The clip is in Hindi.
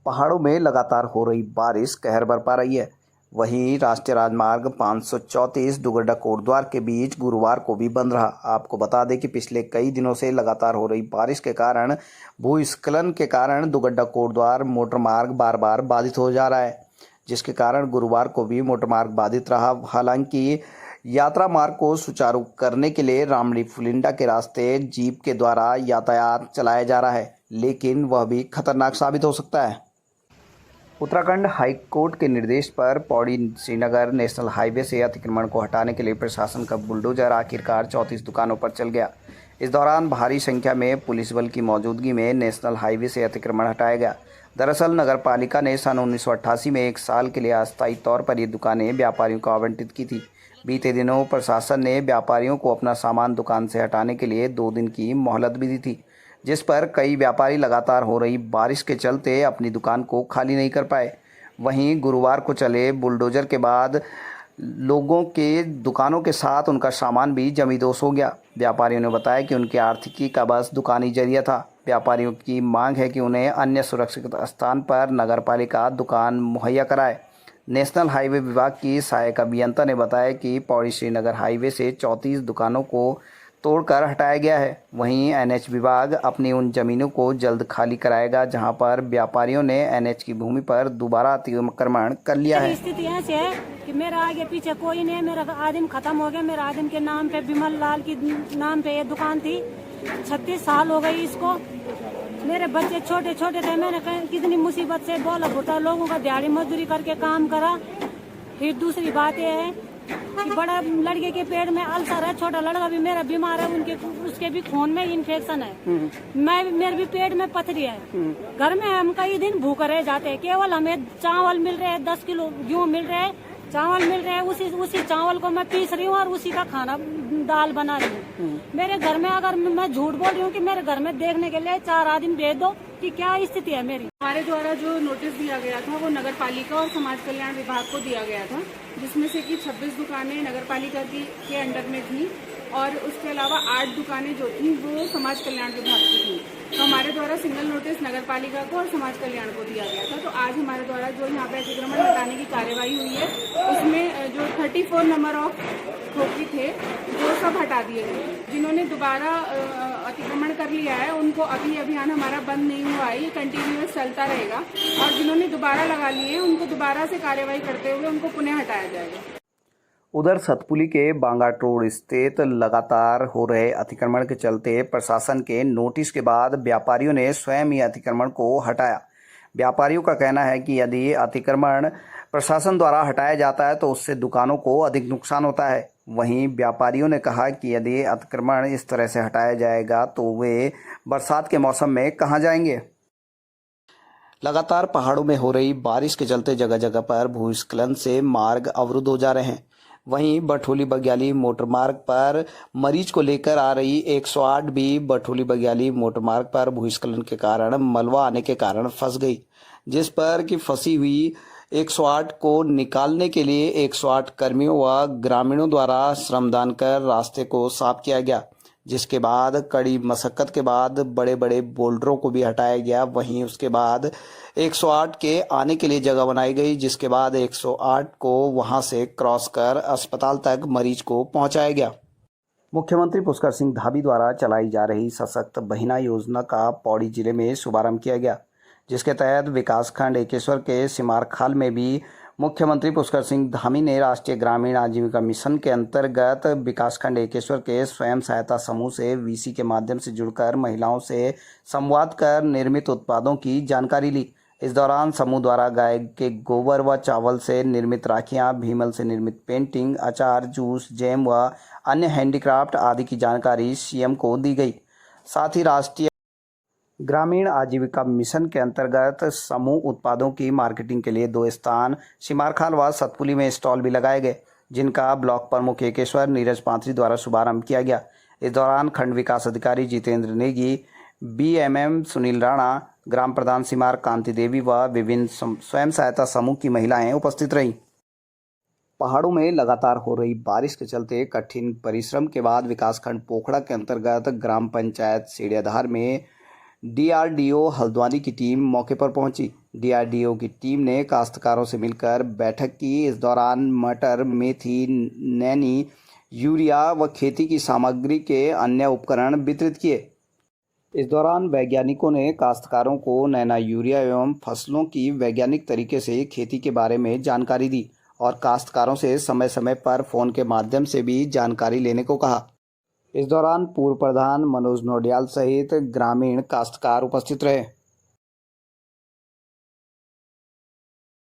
पहाड़ों में लगातार हो रही बारिश कहर बरपा रही है। वहीं राष्ट्रीय राजमार्ग 534 दुगड्डा कोटद्वार के बीच गुरुवार को भी बंद रहा। आपको बता दें कि पिछले कई दिनों से लगातार हो रही बारिश के कारण भूस्खलन के कारण दुगड्डा कोटद्वार मोटर मार्ग बार बार बाधित हो जा रहा है, जिसके कारण गुरुवार को भी मोटर मार्ग बाधित रहा। हालांकि यात्रा मार्ग को सुचारू करने के लिए रामड़ी फुलिंडा के रास्ते जीप के द्वारा यातायात चलाया जा रहा है, लेकिन वह भी खतरनाक साबित हो सकता है। उत्तराखंड हाई कोर्ट के निर्देश पर पौड़ी श्रीनगर नेशनल हाईवे से अतिक्रमण को हटाने के लिए प्रशासन का बुलडोजर आखिरकार 34 दुकानों पर चल गया। इस दौरान भारी संख्या में पुलिस बल की मौजूदगी में नेशनल हाईवे से अतिक्रमण हटाया गया। दरअसल नगर पालिका ने सन 1988 में 1 साल के लिए अस्थायी तौर पर ये दुकानें व्यापारियों को आवंटित की थी। बीते दिनों प्रशासन ने व्यापारियों को अपना सामान दुकान से हटाने के लिए 2 दिन की मोहलत भी दी थी, जिस पर कई व्यापारी लगातार हो रही बारिश के चलते अपनी दुकान को खाली नहीं कर पाए। वहीं गुरुवार को चले बुलडोजर के बाद लोगों के दुकानों के साथ उनका सामान भी जमींदोज हो गया। व्यापारियों ने बताया कि उनकी आर्थिकी का बस दुकानी जरिया था। व्यापारियों की मांग है कि उन्हें अन्य सुरक्षित स्थान पर नगरपालिका दुकान मुहैया कराए। नेशनल हाईवे विभाग की सहायक अभियंता ने बताया कि पौड़ी श्रीनगर हाईवे से 34 दुकानों को तोड़कर हटाया गया है। वहीं एनएच विभाग अपनी उन जमीनों को जल्द खाली कराएगा जहां पर व्यापारियों ने एनएच की भूमि पर दोबारा अतिक्रमण कर लिया है। स्थिति ऐसी है कि मेरा आगे पीछे कोई नहीं है, मेरा आदिम खत्म हो गया। मेरा आदिम के नाम पे, बिमल लाल की नाम पे ये दुकान थी। 36 साल हो गई इसको। मेरे बच्चे छोटे छोटे थे। मैंने कितनी मुसीबत से बोला भुटा लोगों का दिहाड़ी मजदूरी करके काम करा। फिर दूसरी बात ये है कि बड़ा लड़के के पेट में अल्सर है, छोटा लड़का भी मेरा बीमार है, उसके भी खून में इन्फेक्शन है। मेरे भी पेट में पथरी है। घर में हम कई दिन भूखे रह जाते हैं। केवल हमें चावल मिल रहे हैं, 10 किलो गेहूँ मिल रहे हैं, चावल मिल रहे हैं। उसी चावल को मैं पीस रही हूँ और उसी का खाना दाल बना रही हूँ। मेरे घर में, अगर मैं झूठ बोल रही हूँ कि मेरे घर में देखने के लिए 4 आदमी भेज दो कि क्या स्थिति है मेरी। हमारे द्वारा जो नोटिस दिया गया था वो नगर पालिका और समाज कल्याण विभाग को दिया गया था, जिसमें से कि 26 दुकानें नगर पालिका के अंडर में थी और उसके अलावा 8 दुकानें जो थी वो समाज कल्याण विभाग की थी। तो हमारे द्वारा सिंगल नोटिस नगर पालिका को और समाज कल्याण को दिया गया था। तो आज हमारे द्वारा जो यहाँ पे अतिक्रमण हटाने की कार्यवाही हुई है, उसमें जो 34 नंबर ऑफ खोखी थे वो सब हटा दिए गए। जिन्होंने दोबारा अतिक्रमण कर लिया है उनको अभी अभियान हमारा बंद नहीं हुआ है, ये कंटिन्यूअस चलता रहेगा। और जिन्होंने दोबारा लगा लिए हैं उनको दोबारा से कार्यवाही करते हुए उनको पुनः हटाया जाएगा। उधर सतपुली के बांगाट रोड स्थित लगातार हो रहे अतिक्रमण के चलते प्रशासन के नोटिस के बाद व्यापारियों ने स्वयं ही अतिक्रमण को हटाया। व्यापारियों का कहना है कि यदि अतिक्रमण प्रशासन द्वारा हटाया जाता है तो उससे दुकानों को अधिक नुकसान होता है। वहीं व्यापारियों ने कहा कि यदि अतिक्रमण इस तरह से हटाया जाएगा तो वे बरसात के मौसम में कहां जाएंगे। लगातार पहाड़ों में हो रही बारिश के चलते जगह जगह पर भूस्खलन से मार्ग अवरुद्ध हो जा रहे हैं। वहीं बठोली बग्याली मोटर मार्ग पर मरीज को लेकर आ रही 108 भी बठोली बग्याली मोटर मार्ग पर भूस्खलन के कारण मलबा आने के कारण फंस गई, जिस पर कि फंसी हुई 108 को निकालने के लिए 108 कर्मियों व ग्रामीणों द्वारा श्रमदान कर रास्ते को साफ किया गया, जिसके बाद कड़ी मशक्कत के बाद बड़े बड़े बोल्डरों को भी हटाया गया। वहीं उसके बाद 108 के आने के लिए जगह बनाई गई, जिसके बाद 108 को वहां से क्रॉस कर अस्पताल तक मरीज को पहुंचाया गया। मुख्यमंत्री पुष्कर सिंह धामी द्वारा चलाई जा रही सशक्त बहिना योजना का पौड़ी जिले में शुभारंभ किया गया, जिसके तहत विकासखंड एकेश्वर के सिमारखाल में भी मुख्यमंत्री पुष्कर सिंह धामी ने राष्ट्रीय ग्रामीण आजीविका मिशन के अंतर्गत विकासखंड एकेश्वर के स्वयं सहायता समूह से वीसी के माध्यम से जुड़कर महिलाओं से संवाद कर निर्मित उत्पादों की जानकारी ली। इस दौरान समूह द्वारा गाय के गोबर व चावल से निर्मित राखियां, भीमल से निर्मित पेंटिंग, अचार, जूस, जैम व अन्य हैंडीक्राफ्ट आदि की जानकारी सीएम को दी गई। साथ ही राष्ट्रीय ग्रामीण आजीविका मिशन के अंतर्गत समूह उत्पादों की मार्केटिंग के लिए 2 स्थान सिमारखाल व सतपुली में स्टॉल भी लगाए गए, जिनका ब्लॉक प्रमुख एकेश्वर नीरज पांथरी द्वारा शुभारंभ किया गया। इस दौरान खंड विकास अधिकारी जितेंद्र नेगी, बीएमएम सुनील राणा, ग्राम प्रधान सिमार कांति देवी व विभिन्न स्वयं सहायता समूह की महिलाएं उपस्थित रहीं। पहाड़ों में लगातार हो रही बारिश के चलते कठिन परिश्रम के बाद विकासखंड पोखड़ा के अंतर्गत ग्राम पंचायत सीढ़ियाधार में डीआरडीओ हल्द्वानी की टीम मौके पर पहुंची। डीआरडीओ की टीम ने काश्तकारों से मिलकर बैठक की। इस दौरान मटर, मेथी, नैनी, यूरिया व खेती की सामग्री के अन्य उपकरण वितरित किए। इस दौरान वैज्ञानिकों ने काश्तकारों को नैना यूरिया एवं फसलों की वैज्ञानिक तरीके से खेती के बारे में जानकारी दी और काश्तकारों से समय समय पर फ़ोन के माध्यम से भी जानकारी लेने को कहा। इस दौरान पूर्व प्रधान मनोज नौडियाल सहित ग्रामीण काश्तकार उपस्थित रहे।